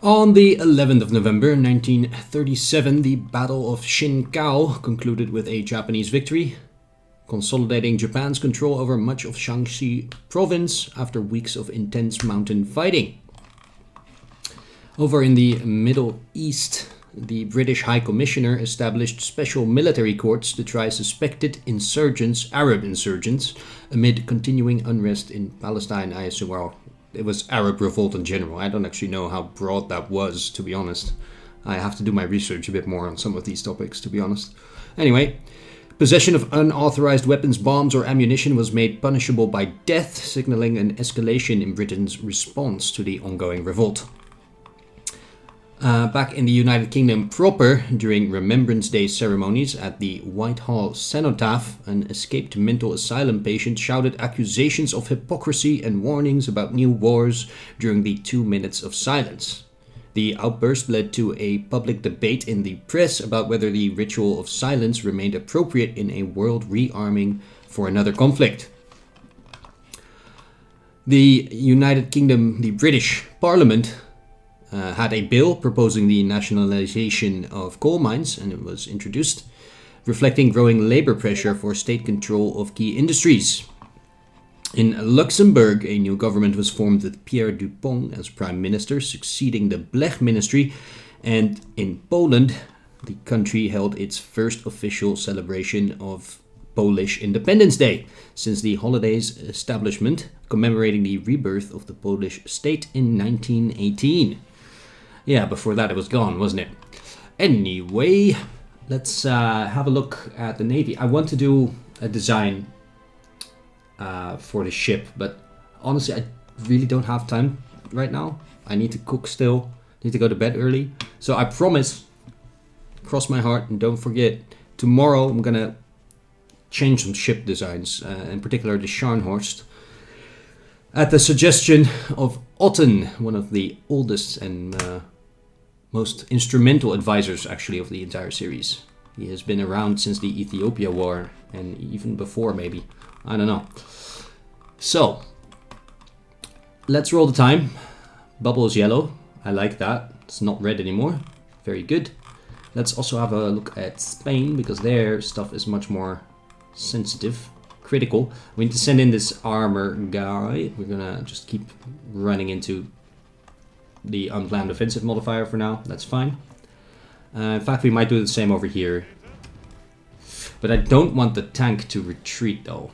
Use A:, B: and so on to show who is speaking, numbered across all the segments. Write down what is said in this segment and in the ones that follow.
A: On the 11th of November 1937, the Battle of Shinkawa concluded with a Japanese victory, consolidating Japan's control over much of Shaanxi province after weeks of intense mountain fighting. Over in the Middle East, the British High Commissioner established special military courts to try suspected insurgents, Arab insurgents, amid continuing unrest in Palestine. I assume, well, it was Arab revolt in general. I don't actually know how broad that was, to be honest. I have to do my research a bit more on some of these topics, to be honest. Anyway, possession of unauthorized weapons, bombs, or ammunition was made punishable by death, signaling an escalation in Britain's response to the ongoing revolt. Back in the United Kingdom proper, during Remembrance Day ceremonies at the Whitehall Cenotaph, an escaped mental asylum patient shouted accusations of hypocrisy and warnings about new wars during the 2 minutes of silence. The outburst led to a public debate in the press about whether the ritual of silence remained appropriate in a world rearming for another conflict. The United Kingdom, the British Parliament, had a bill proposing the nationalization of coal mines, and it was introduced, reflecting growing labor pressure for state control of key industries. In Luxembourg, a new government was formed with Pierre Dupont as prime minister, succeeding the Blech ministry, and in Poland, the country held its first official celebration of Polish Independence Day since the holiday's establishment, commemorating the rebirth of the Polish state in 1918. Yeah, before that it was gone, wasn't it? Anyway, let's have a look at the Navy. I want to do a design for the ship, but honestly, I really don't have time right now. I need to cook still, need to go to bed early. So I promise, cross my heart and don't forget, tomorrow I'm gonna change some ship designs, in particular the Scharnhorst, at the suggestion of Otten, one of the oldest and most instrumental advisors actually of the entire series. He has been around since the Ethiopia War and even before, maybe. I don't know. So, let's roll the time. Bubble is yellow. I like that. It's not red anymore. Very good. Let's also have a look at Spain, because their stuff is much more sensitive, critical. We need to send in this armor guy. We're gonna just keep running into the unplanned offensive modifier for now. That's fine. In fact, we might do the same over here. But I don't want the tank to retreat, though.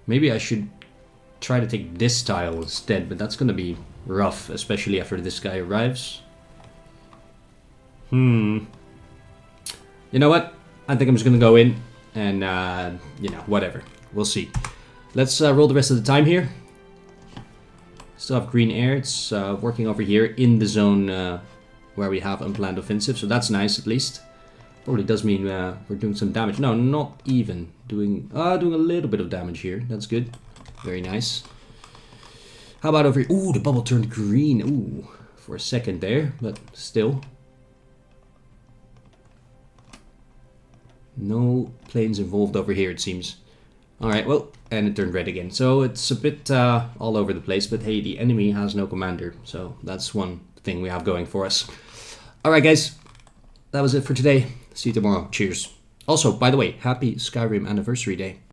A: Maybe I should try to take this tile instead, but that's going to be rough, especially after this guy arrives. You know what? I think I'm just going to go in and, you know, whatever. We'll see. Let's roll the rest of the time here. Still have green air. It's working over here in the zone where we have unplanned offensive, so that's nice at least. Probably does mean we're doing some damage. No, not even. Doing a little bit of damage here. That's good. Very nice. How about over here? Ooh, the bubble turned green. Ooh, for a second there, but still. No planes involved over here, it seems. Alright, well, and it turned red again. So it's a bit all over the place, but hey, the enemy has no commander. So that's one thing we have going for us. Alright, guys. That was it for today. See you tomorrow. Cheers. Also, by the way, happy Skyrim Anniversary Day.